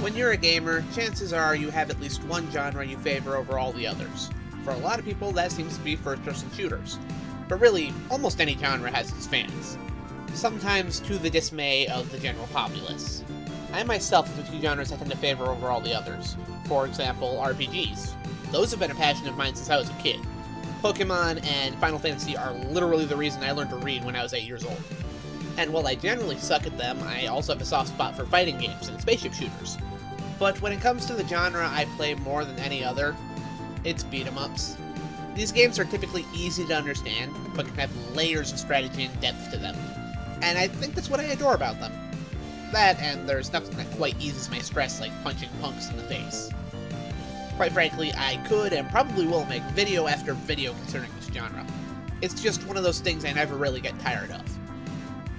When you're a gamer, chances are you have at least one genre you favor over all the others. For a lot of people, that seems to be first-person shooters. But really, almost any genre has its fans. Sometimes to the dismay of the general populace. I myself have a few genres I tend to favor over all the others. For example, RPGs. Those have been a passion of mine since I was a kid. Pokemon and Final Fantasy are literally the reason I learned to read when I was 8 years old. And while I generally suck at them, I also have a soft spot for fighting games and spaceship shooters. But when it comes to the genre I play more than any other, it's beat-em-ups. These games are typically easy to understand, but can have layers of strategy and depth to them. And I think that's what I adore about them. That, and there's nothing that quite eases my stress like punching punks in the face. Quite frankly, I could and probably will make video after video concerning this genre. It's just one of those things I never really get tired of.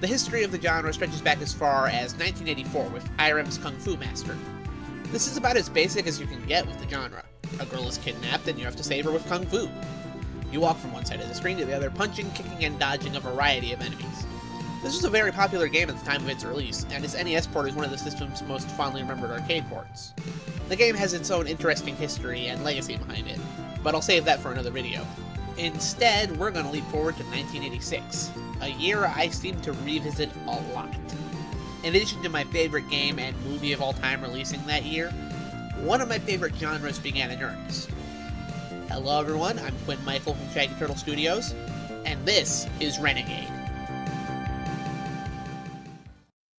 The history of the genre stretches back as far as 1984 with Irem's Kung Fu Master. This is about as basic as you can get with the genre. A girl is kidnapped and you have to save her with Kung Fu. You walk from one side of the screen to the other, punching, kicking, and dodging a variety of enemies. This was a very popular game at the time of its release, and its NES port is one of the system's most fondly remembered arcade ports. The game has its own interesting history and legacy behind it, but I'll save that for another video. Instead, we're going to leap forward to 1986, a year I seem to revisit a lot. In addition to my favorite game and movie of all time releasing that year, one of my favorite genres began in earnest. Hello everyone, I'm Quinn Michael from TheShaggyTurtleStudios, and this is Renegade.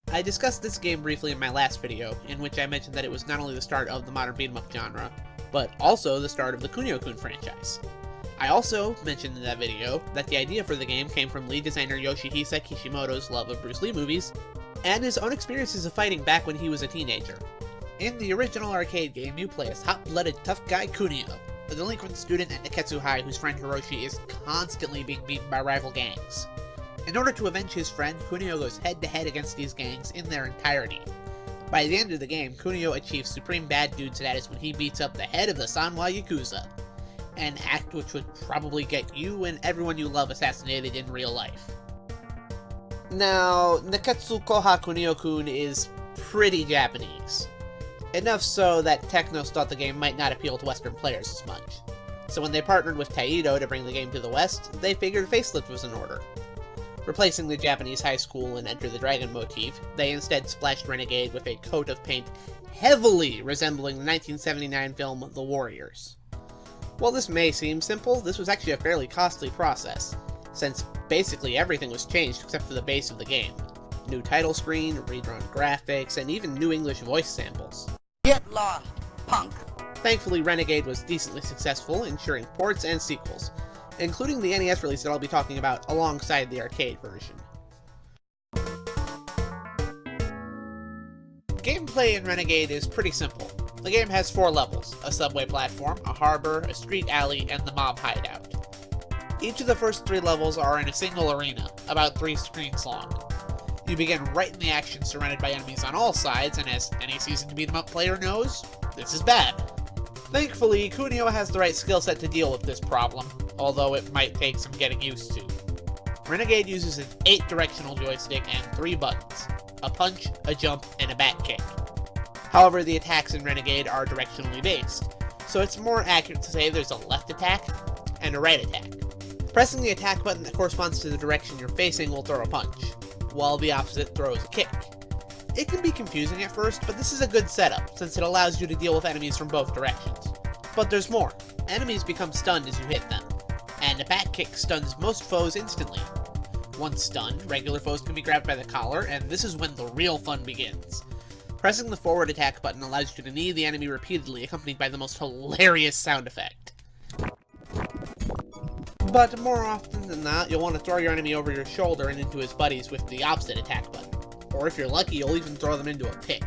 I discussed this game briefly in my last video, in which I mentioned that it was not only the start of the modern beat-em-up genre, but also the start of the Kunio Kun franchise. I also mentioned in that video that the idea for the game came from lead designer Yoshihisa Kishimoto's love of Bruce Lee movies, and his own experiences of fighting back when he was a teenager. In the original arcade game, you play as hot-blooded tough guy Kunio, a delinquent student at Neketsu High whose friend Hiroshi is constantly being beaten by rival gangs. In order to avenge his friend, Kunio goes head-to-head against these gangs in their entirety. By the end of the game, Kunio achieves supreme bad dude status when he beats up the head of the Sanwa Yakuza, an act which would probably get you and everyone you love assassinated in real life. Now, Neketsu Koha Kunio Kun is pretty Japanese. Enough so that Technos thought the game might not appeal to Western players as much. So when they partnered with Taito to bring the game to the West, they figured a facelift was in order. Replacing the Japanese high school and Enter the Dragon motif, they instead splashed Renegade with a coat of paint heavily resembling the 1979 film The Warriors. While this may seem simple, this was actually a fairly costly process, since basically everything was changed except for the base of the game. New title screen, redrawn graphics, and even new English voice samples. Get lost, punk! Thankfully, Renegade was decently successful, ensuring ports and sequels, including the NES release that I'll be talking about alongside the arcade version. Gameplay in Renegade is pretty simple. The game has 4 levels, a subway platform, a harbor, a street alley, and the mob hideout. Each of the first 3 levels are in a single arena, about 3 screens long. You begin right in the action surrounded by enemies on all sides, and as any seasoned beat-em-up player knows, this is bad. Thankfully, Kunio has the right skill set to deal with this problem, although it might take some getting used to. Renegade uses an 8-directional joystick and 3 buttons, a punch, a jump, and a back kick. However, the attacks in Renegade are directionally based, so it's more accurate to say there's a left attack and a right attack. Pressing the attack button that corresponds to the direction you're facing will throw a punch, while the opposite throws a kick. It can be confusing at first, but this is a good setup, since it allows you to deal with enemies from both directions. But there's more. Enemies become stunned as you hit them, and a back kick stuns most foes instantly. Once stunned, regular foes can be grabbed by the collar, and this is when the real fun begins. Pressing the forward attack button allows you to knee the enemy repeatedly, accompanied by the most hilarious sound effect. But more often than not, you'll want to throw your enemy over your shoulder and into his buddies with the opposite attack button. Or if you're lucky, you'll even throw them into a pit.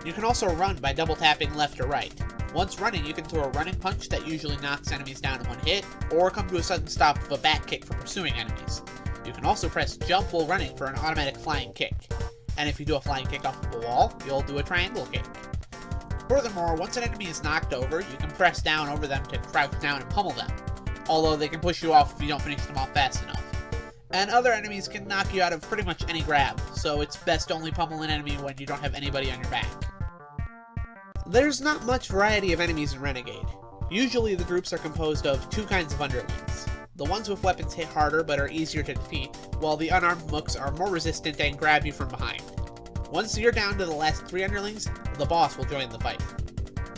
You can also run by double tapping left or right. Once running, you can throw a running punch that usually knocks enemies down in one hit, or come to a sudden stop with a back kick for pursuing enemies. You can also press jump while running for an automatic flying kick. And if you do a flying kick off of a wall, you'll do a triangle kick. Furthermore, once an enemy is knocked over, you can press down over them to crouch down and pummel them, although they can push you off if you don't finish them off fast enough. And other enemies can knock you out of pretty much any grab, so it's best to only pummel an enemy when you don't have anybody on your back. There's not much variety of enemies in Renegade. Usually the groups are composed of two kinds of underlings. The ones with weapons hit harder but are easier to defeat, while the unarmed mooks are more resistant and grab you from behind. Once you're down to the last 3 underlings, the boss will join the fight.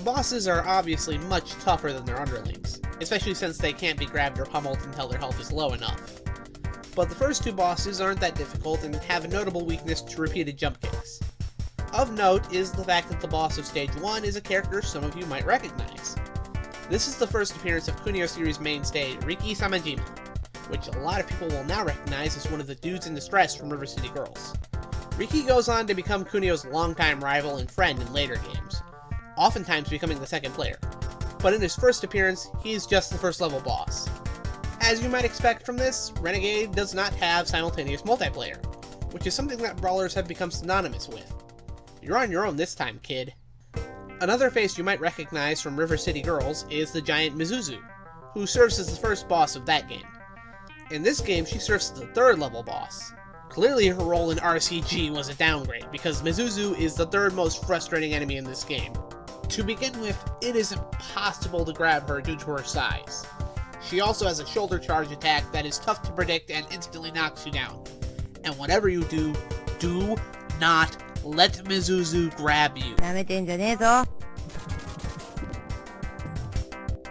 Bosses are obviously much tougher than their underlings, especially since they can't be grabbed or pummeled until their health is low enough. But the first 2 bosses aren't that difficult and have a notable weakness to repeated jump kicks. Of note is the fact that the boss of Stage 1 is a character some of you might recognize. This is the first appearance of Kunio series mainstay Riki Samajima, which a lot of people will now recognize as one of the dudes in distress from River City Girls. Riki goes on to become Kunio's longtime rival and friend in later games, oftentimes becoming the second player, but in his first appearance, he's just the first level boss. As you might expect from this, Renegade does not have simultaneous multiplayer, which is something that brawlers have become synonymous with. You're on your own this time, kid. Another face you might recognize from River City Girls is the giant Mizuzu, who serves as the first boss of that game. In this game, she serves as the 3rd level boss. Clearly her role in RCG was a downgrade, because Mizuzu is the 3rd most frustrating enemy in this game. To begin with, it is impossible to grab her due to her size. She also has a shoulder charge attack that is tough to predict and instantly knocks you down. And whatever you do, do not let Mizuzu grab you.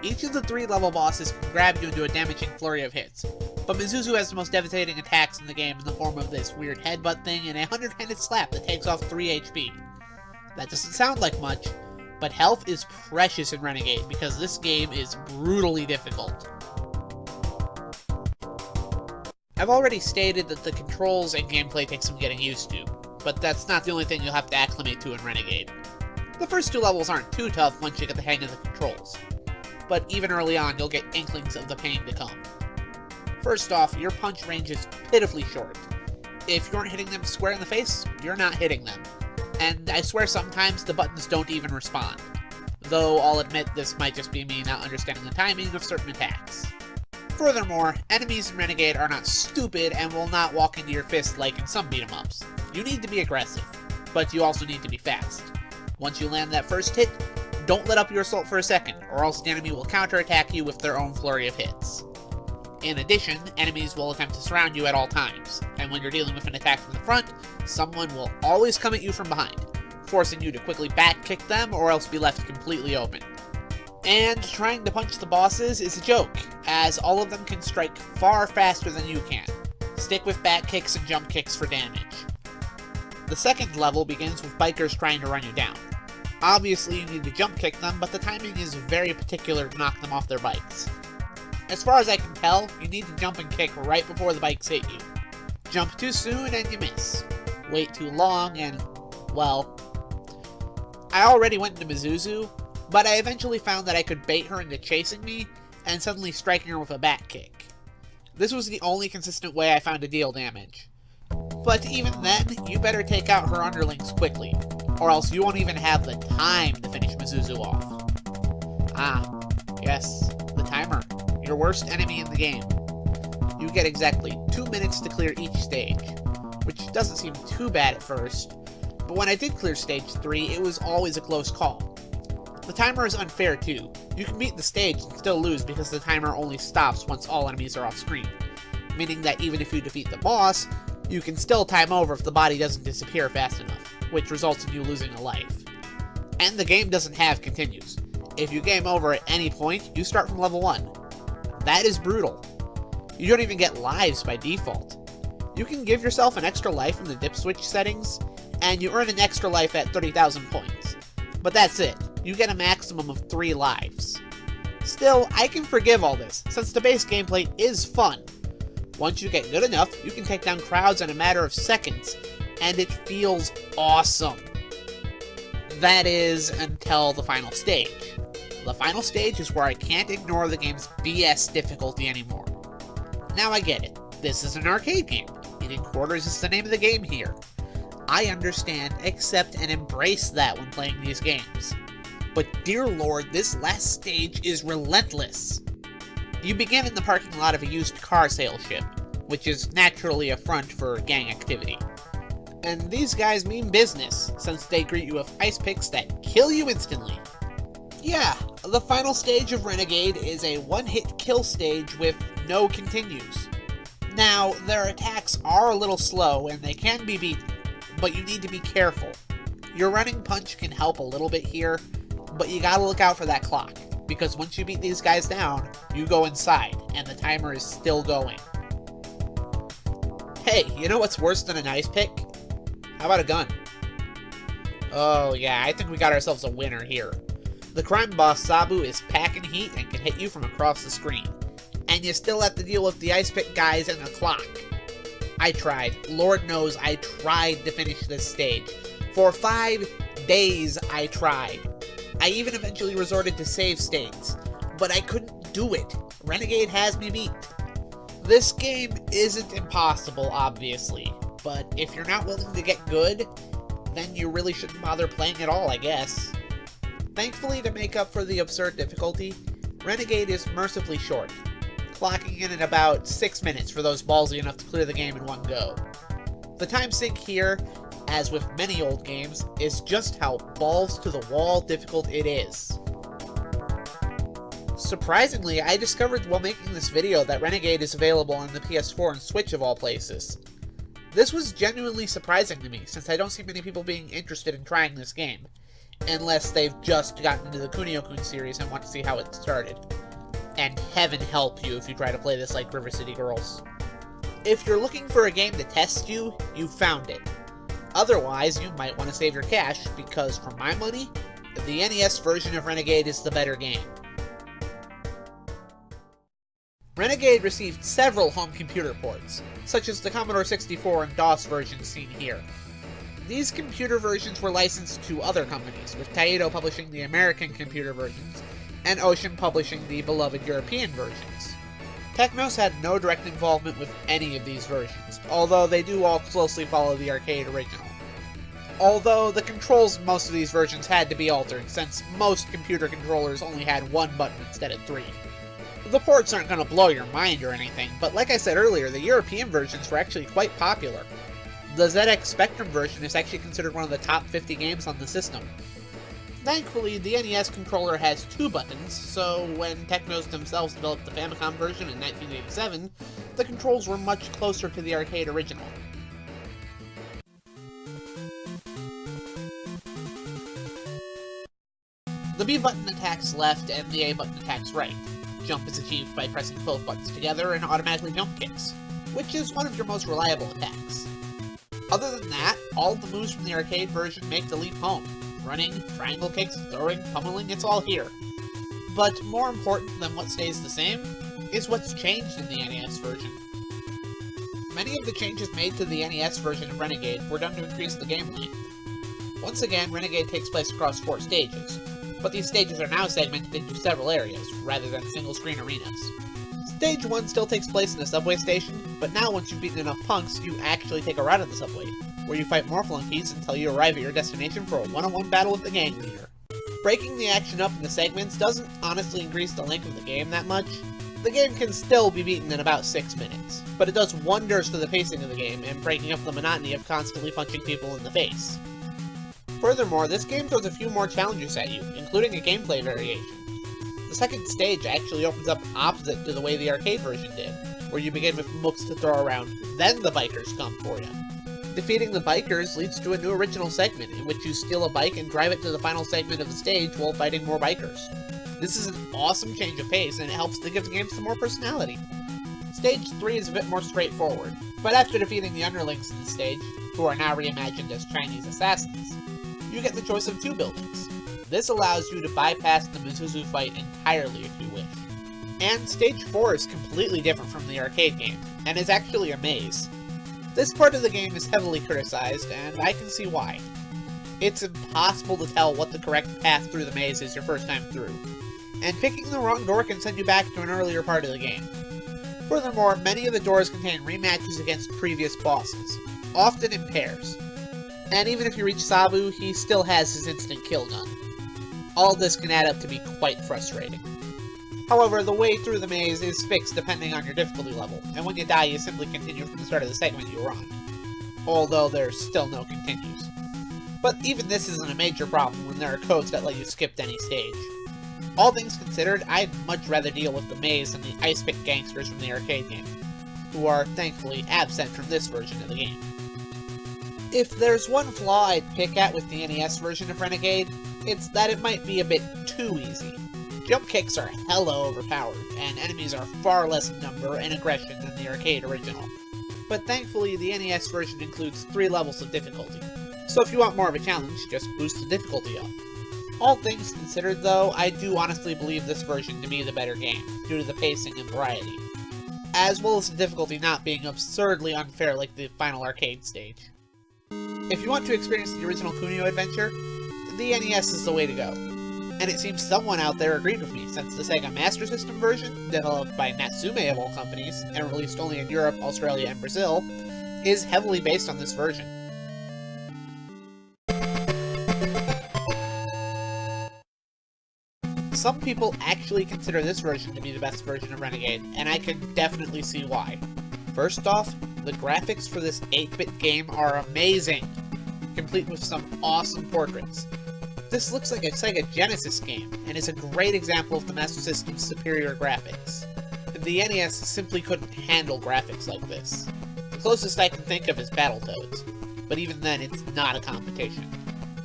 Each of the 3 level bosses can grab you into a damaging flurry of hits, but Mizuzu has the most devastating attacks in the game in the form of this weird headbutt thing and a 100-handed slap that takes off 3 HP. That doesn't sound like much, but health is precious in Renegade because this game is brutally difficult. I've already stated that the controls and gameplay take some getting used to, but that's not the only thing you'll have to acclimate to in Renegade. The first 2 levels aren't too tough once you get the hang of the controls, but even early on you'll get inklings of the pain to come. First off, your punch range is pitifully short. If you aren't hitting them square in the face, you're not hitting them. And I swear sometimes the buttons don't even respond. Though I'll admit this might just be me not understanding the timing of certain attacks. Furthermore, enemies in Renegade are not stupid and will not walk into your fist like in some beat-em-ups. You need to be aggressive, but you also need to be fast. Once you land that first hit, don't let up your assault for a second, or else the enemy will counterattack you with their own flurry of hits. In addition, enemies will attempt to surround you at all times, and when you're dealing with an attack from the front, someone will always come at you from behind, forcing you to quickly back kick them or else be left completely open. And trying to punch the bosses is a joke, as all of them can strike far faster than you can. Stick with back kicks and jump kicks for damage. The second level begins with bikers trying to run you down. Obviously you need to jump kick them, but the timing is very particular to knock them off their bikes. As far as I can tell, you need to jump and kick right before the bikes hit you. Jump too soon and you miss. Wait too long and, well... I already went into Mizuzu, but I eventually found that I could bait her into chasing me and suddenly striking her with a back kick. This was the only consistent way I found to deal damage. But even then, you better take out her underlings quickly, or else you won't even have the time to finish Mizuzu off. Ah, yes, the timer. Your worst enemy in the game. You get exactly 2 minutes to clear each stage, which doesn't seem too bad at first, but when I did clear stage 3, it was always a close call. The timer is unfair too. You can beat the stage and still lose because the timer only stops once all enemies are off screen, meaning that even if you defeat the boss, you can still time over if the body doesn't disappear fast enough, which results in you losing a life. And the game doesn't have continues. If you game over at any point, you start from level 1. That is brutal. You don't even get lives by default. You can give yourself an extra life in the dip switch settings, and you earn an extra life at 30,000 points. But that's it. You get a maximum of 3 lives. Still, I can forgive all this, since the base gameplay is fun. Once you get good enough, you can take down crowds in a matter of seconds, and it feels awesome. That is, until the final stage. The final stage is where I can't ignore the game's BS difficulty anymore. Now I get it. This is an arcade game. Eating quarters is the name of the game here. I understand, accept, and embrace that when playing these games. but dear lord, this last stage is relentless. You begin in the parking lot of a used car sales ship, which is naturally a front for gang activity. And these guys mean business, since they greet you with ice picks that kill you instantly. Yeah, the final stage of Renegade is a one-hit kill stage with no continues. Now, their attacks are a little slow and they can be beaten, but you need to be careful. Your running punch can help a little bit here, but you gotta look out for that clock, because once you beat these guys down, you go inside, and the timer is still going. Hey, you know what's worse than an ice pick? How about a gun? Oh yeah, I think we got ourselves a winner here. The crime boss Sabu is packing heat and can hit you from across the screen. And you still have to deal with the ice pick guys and the clock. I tried. Lord knows I tried to finish this stage. For 5 days I tried. I even eventually resorted to save states, but I couldn't do it. Renegade has me beat. This game isn't impossible, obviously, but if you're not willing to get good, then you really shouldn't bother playing at all, I guess. Thankfully, to make up for the absurd difficulty, Renegade is mercifully short, clocking in at about 6 minutes for those ballsy enough to clear the game in one go. The time sink here, as with many old games, is just how balls-to-the-wall difficult it is. Surprisingly, I discovered while making this video that Renegade is available on the PS4 and Switch of all places. This was genuinely surprising to me, since I don't see many people being interested in trying this game, unless they've just gotten into the Kunio Kun series and want to see how it started. And heaven help you if you try to play this like River City Girls. If you're looking for a game to test you, you've found it. Otherwise, you might want to save your cash, because for my money, the NES version of Renegade is the better game. Renegade received several home computer ports, such as the Commodore 64 and DOS versions seen here. These computer versions were licensed to other companies, with Taito publishing the American computer versions, and Ocean publishing the beloved European versions. Technos had no direct involvement with any of these versions, although they do all closely follow the arcade original. Although the controls in most of these versions had to be altered, since most computer controllers only had one button instead of 3. The ports aren't going to blow your mind or anything, but like I said earlier, the European versions were actually quite popular. The ZX Spectrum version is actually considered one of the top 50 games on the system. Thankfully, the NES controller has 2 buttons, so when Technos themselves developed the Famicom version in 1987, the controls were much closer to the arcade original. The B button attacks left and the A button attacks right. Jump is achieved by pressing both buttons together and automatically jump kicks, which is one of your most reliable attacks. Other than that, all of the moves from the arcade version make the leap home. Running, triangle kicks, throwing, pummeling, it's all here. But more important than what stays the same is what's changed in the NES version. Many of the changes made to the NES version of Renegade were done to increase the game length. Once again, Renegade takes place across 4 stages, but these stages are now segmented into several areas, rather than single-screen arenas. Stage 1 still takes place in a subway station, but now once you've beaten enough punks, you actually take a ride on the subway, where you fight more flunkies until you arrive at your destination for a one-on-one battle with the gang leader. Breaking the action up into segments doesn't honestly increase the length of the game that much. The game can still be beaten in about 6 minutes, but it does wonders for the pacing of the game and breaking up the monotony of constantly punching people in the face. Furthermore, this game throws a few more challenges at you, including a gameplay variation. The second stage actually opens up opposite to the way the arcade version did, where you begin with mooks to throw around, then the bikers come for you. Defeating the bikers leads to a new original segment, in which you steal a bike and drive it to the final segment of the stage while fighting more bikers. This is an awesome change of pace, and it helps to give the game some more personality. Stage 3 is a bit more straightforward, but after defeating the underlings in the stage, who are now reimagined as Chinese assassins, you get the choice of 2 buildings. This allows you to bypass the Mizuzu fight entirely if you wish. And Stage 4 is completely different from the arcade game, and is actually a maze. This part of the game is heavily criticized, and I can see why. It's impossible to tell what the correct path through the maze is your first time through, and picking the wrong door can send you back to an earlier part of the game. Furthermore, many of the doors contain rematches against previous bosses, often in pairs. And even if you reach Sabu, he still has his instant kill gun. All this can add up to be quite frustrating. However, the way through the maze is fixed depending on your difficulty level, and when you die you simply continue from the start of the segment you were on. Although there's still no continues. But even this isn't a major problem when there are codes that let you skip to any stage. All things considered, I'd much rather deal with the maze than the ice pick gangsters from the arcade game, who are thankfully absent from this version of the game. If there's one flaw I'd pick at with the NES version of Renegade, it's that it might be a bit too easy. Jump kicks are hella overpowered, and enemies are far less in number and aggression than the arcade original. But thankfully, the NES version includes 3 levels of difficulty, so if you want more of a challenge, just boost the difficulty up. All things considered though, I do honestly believe this version to be the better game, due to the pacing and variety, as well as the difficulty not being absurdly unfair like the final arcade stage. If you want to experience the original Kunio adventure, the NES is the way to go. And it seems someone out there agreed with me, since the Sega Master System version, developed by Natsume of all companies, and released only in Europe, Australia, and Brazil, is heavily based on this version. Some people actually consider this version to be the best version of Renegade, and I can definitely see why. First off, the graphics for this 8-bit game are amazing, complete with some awesome portraits. This looks like a Sega Genesis game, and is a great example of the Master System's superior graphics. The NES simply couldn't handle graphics like this. The closest I can think of is Battletoads, but even then it's not a competition.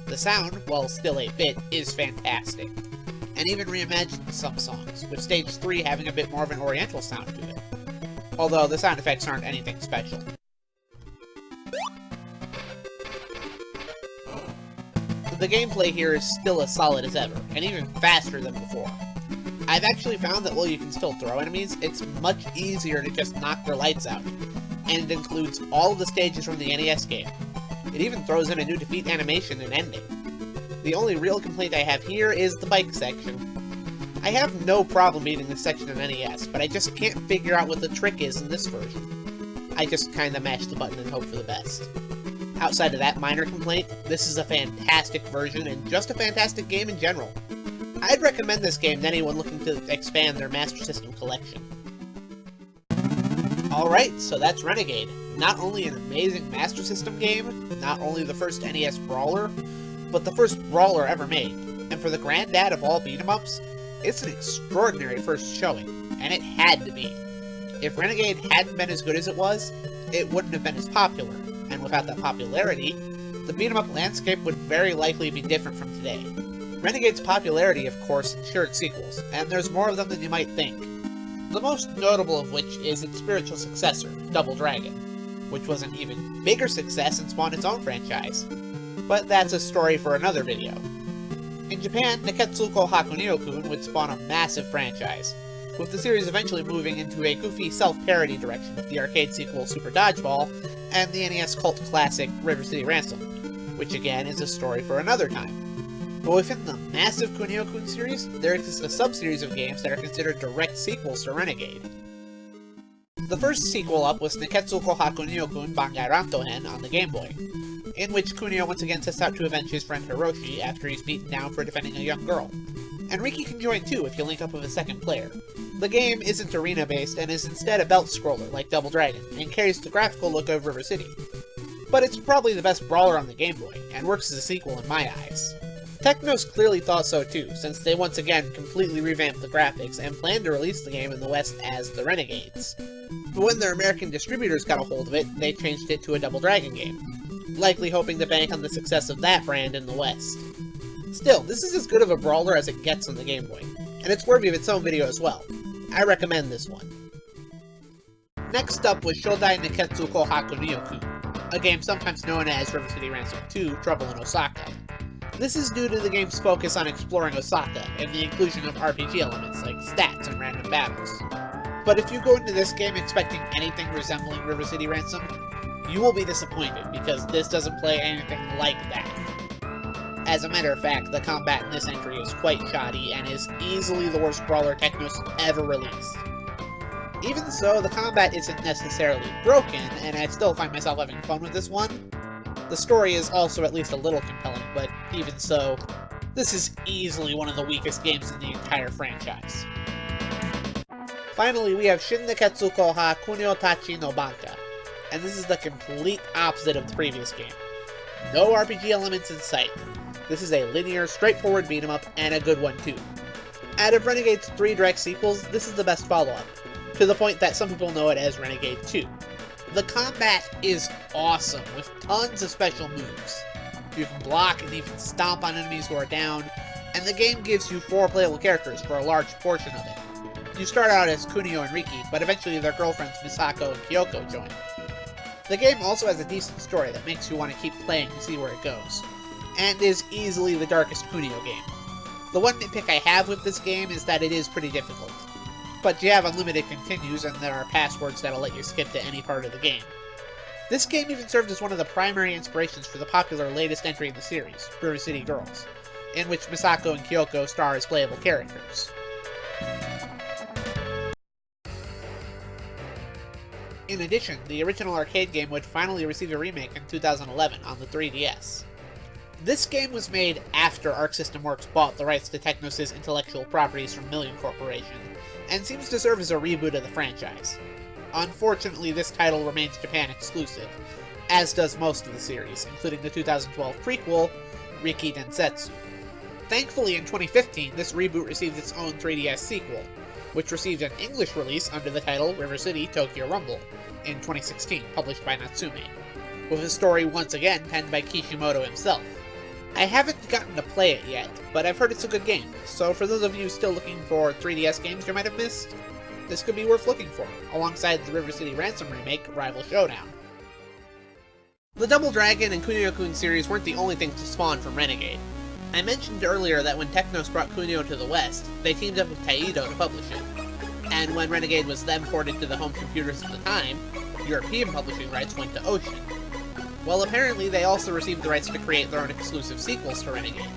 The sound, while still 8-bit, is fantastic, and even reimagined some songs, with Stage 3 having a bit more of an oriental sound to it. Although the sound effects aren't anything special. The gameplay here is still as solid as ever, and even faster than before. I've actually found that while you can still throw enemies, it's much easier to just knock their lights out, and it includes all of the stages from the NES game. It even throws in a new defeat animation and ending. The only real complaint I have here is the bike section. I have no problem beating this section in NES, but I just can't figure out what the trick is in this version. I just kinda mash the button and hope for the best. Outside of that minor complaint, this is a fantastic version and just a fantastic game in general. I'd recommend this game to anyone looking to expand their Master System collection. Alright, so that's Renegade. Not only an amazing Master System game, not only the first NES brawler, but the first brawler ever made. And for the granddad of all beat-em-ups, it's an extraordinary first showing, and it had to be. If Renegade hadn't been as good as it was, it wouldn't have been as popular. And without that popularity, the beat-em-up landscape would very likely be different from today. Renegade's popularity, of course, ensured sequels, and there's more of them than you might think. The most notable of which is its spiritual successor, Double Dragon, which was an even bigger success and spawned its own franchise. But that's a story for another video. In Japan, Neketsuko Kunio Kun would spawn a massive franchise, with the series eventually moving into a goofy self-parody direction with the arcade sequel Super Dodgeball, and the NES cult classic River City Ransom, which again is a story for another time. But within the massive Kunio Kun series, there exists a sub-series of games that are considered direct sequels to Renegade. The first sequel up was Neketsuko Kunio Kun Bangai Rantohen on the Game Boy, in which Kunio once again sets out to avenge his friend Hiroshi after he's beaten down for defending a young girl. And Riki can join too if you link up with a second player. The game isn't arena-based and is instead a belt-scroller like Double Dragon, and carries the graphical look of River City. But it's probably the best brawler on the Game Boy, and works as a sequel in my eyes. Technos clearly thought so too, since they once again completely revamped the graphics and planned to release the game in the West as The Renegades. But when their American distributors got a hold of it, they changed it to a Double Dragon game, likely hoping to bank on the success of that brand in the West. Still, this is as good of a brawler as it gets on the Game Boy, and it's worthy of its own video as well. I recommend this one. Next up was Shodai Neketsuko Kunio Kun, a game sometimes known as River City Ransom 2: Trouble in Osaka. This is due to the game's focus on exploring Osaka, and the inclusion of RPG elements like stats and random battles. But if you go into this game expecting anything resembling River City Ransom, you will be disappointed, because this doesn't play anything like that. As a matter of fact, the combat in this entry is quite shoddy, and is easily the worst brawler Technos ever released. Even so, the combat isn't necessarily broken, and I still find myself having fun with this one. The story is also at least a little compelling, but even so, This is easily one of the weakest games in the entire franchise. Finally, we have Shin Neketsu Koha Kunio-tachi no Banka, and this is the complete opposite of the previous game. No RPG elements in sight. This is a linear, straightforward beat-em-up, and a good one too. Out of Renegade's 3 direct sequels, this is the best follow-up, to the point that some people know it as Renegade 2. The combat is awesome, with tons of special moves. You can block and even stomp on enemies who are down, and the game gives you 4 playable characters for a large portion of it. You start out as Kunio and Riki, but eventually their girlfriends Misako and Kyoko join. The game also has a decent story that makes you want to keep playing to see where it goes, and is easily the darkest Kunio game. The one nitpick I have with this game is that it is pretty difficult, but you have unlimited continues and there are passwords that'll let you skip to any part of the game. This game even served as one of the primary inspirations for the popular latest entry in the series, River City Girls, in which Misako and Kyoko star as playable characters. In addition, the original arcade game would finally receive a remake in 2011 on the 3DS. This game was made after Arc System Works bought the rights to Technos' intellectual properties from Million Corporation, and seems to serve as a reboot of the franchise. Unfortunately, this title remains Japan exclusive, as does most of the series, including the 2012 prequel, Riki Densetsu. Thankfully, in 2015, this reboot received its own 3DS sequel, which received an English release under the title River City Tokyo Rumble in 2016, published by Natsume, with a story once again penned by Kishimoto himself. I haven't gotten to play it yet, but I've heard it's a good game, so for those of you still looking for 3DS games you might have missed, this could be worth looking for, alongside the River City Ransom remake, Rival Showdown. The Double Dragon and Kunio Kun series weren't the only things to spawn from Renegade. I mentioned earlier that when Technos brought Kunio to the West, they teamed up with Taito to publish it. And when Renegade was then ported to the home computers at the time, European publishing rights went to Ocean. Well, apparently they also received the rights to create their own exclusive sequels to Renegade.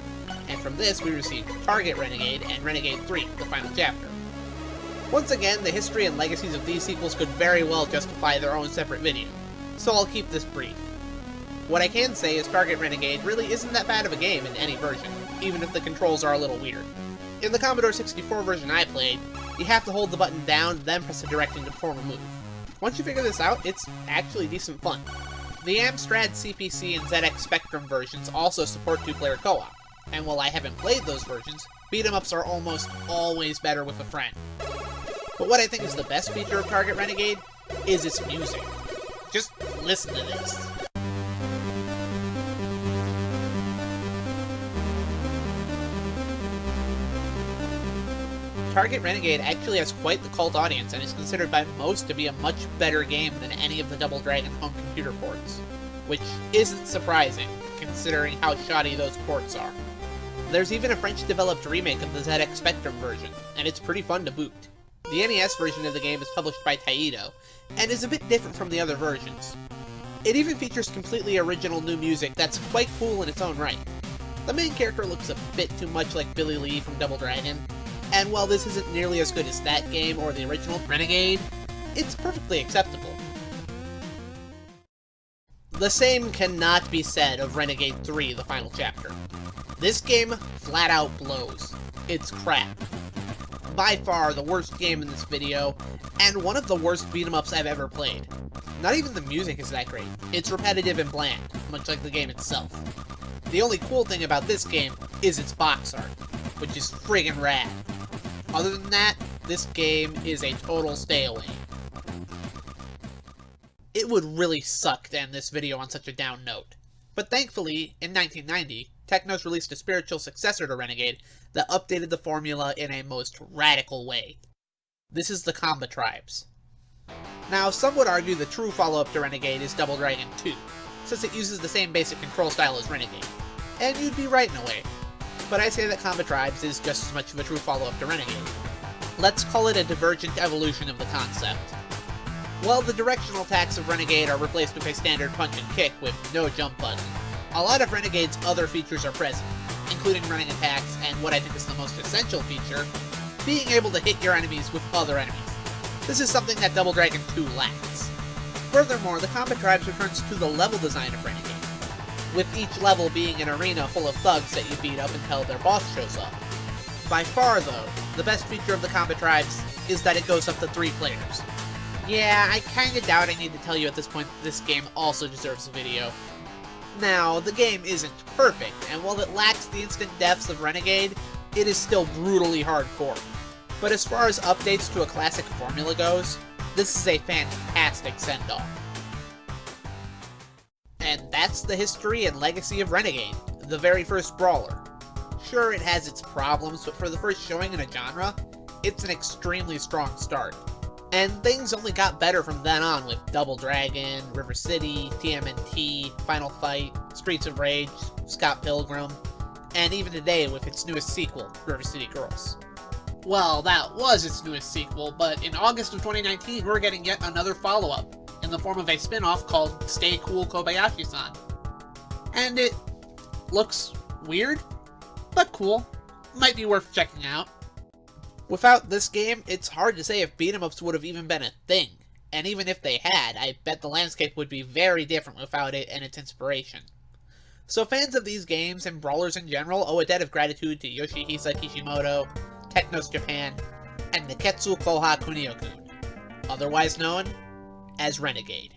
And from this, we received Target Renegade and Renegade 3, the final chapter. Once again, the history and legacies of these sequels could very well justify their own separate video, so I'll keep this brief. What I can say is Target Renegade really isn't that bad of a game in any version, even if the controls are a little weird. In the Commodore 64 version I played, you have to hold the button down, then press the directing to perform a move. Once you figure this out, it's actually decent fun. The Amstrad CPC and ZX Spectrum versions also support 2-player co-op, and while I haven't played those versions, beat-em-ups are almost always better with a friend. But what I think is the best feature of Target Renegade is its music. Just listen to this. Target Renegade actually has quite the cult audience and is considered by most to be a much better game than any of the Double Dragon home computer ports, which isn't surprising, considering how shoddy those ports are. There's even a French-developed remake of the ZX Spectrum version, and it's pretty fun to boot. The NES version of the game is published by Taito, and is a bit different from the other versions. It even features completely original new music that's quite cool in its own right. The main character looks a bit too much like Billy Lee from Double Dragon, and while this isn't nearly as good as that game or the original Renegade, it's perfectly acceptable. The same cannot be said of Renegade 3, the final chapter. This game flat out blows. It's crap. By far the worst game in this video, and one of the worst beat-em-ups I've ever played. Not even the music is that great. It's repetitive and bland, much like the game itself. The only cool thing about this game is its box art, which is friggin' rad. Other than that, this game is a total stay away. It would really suck to end this video on such a down note. But thankfully, in 1990, Technos released a spiritual successor to Renegade that updated the formula in a most radical way. This is the Comba Tribes. Now, some would argue the true follow-up to Renegade is Double Dragon 2, since it uses the same basic control style as Renegade. And you'd be right in a way. But I say that Comba Tribes is just as much of a true follow-up to Renegade. Let's call it a divergent evolution of the concept. While the directional attacks of Renegade are replaced with a standard punch and kick with no jump button, a lot of Renegade's other features are present, including running attacks and what I think is the most essential feature, being able to hit your enemies with other enemies. This is something that Double Dragon 2 lacks. Furthermore, the Comba Tribes returns to the level design of Renegade. with each level being an arena full of thugs that you beat up until their boss shows up. By far, though, the best feature of the Combat Tribes is that it goes up to 3 players. Yeah, I kinda doubt I need to tell you at this point that this game also deserves a video. Now, the game isn't perfect, and while it lacks the instant deaths of Renegade, it is still brutally hardcore. But as far as updates to a classic formula goes, this is a fantastic send-off. And that's the history and legacy of Renegade, the very first brawler. Sure, it has its problems, but for the first showing in a genre, it's an extremely strong start. And things only got better from then on with Double Dragon, River City, TMNT, Final Fight, Streets of Rage, Scott Pilgrim, and even today with its newest sequel, River City Girls. Well, that was its newest sequel, but in August of 2019, we're getting yet another follow-up, in the form of a spin-off called Stay Cool Kobayashi-san. And it looks weird, but cool. Might be worth checking out. Without this game, it's hard to say if beat-em-ups would have even been a thing, and even if they had, I bet the landscape would be very different without it and its inspiration. So fans of these games, and brawlers in general, owe a debt of gratitude to Yoshihisa Kishimoto, Technos Japan, and Neketsu Koha Kunio Kun, otherwise known as Renegade.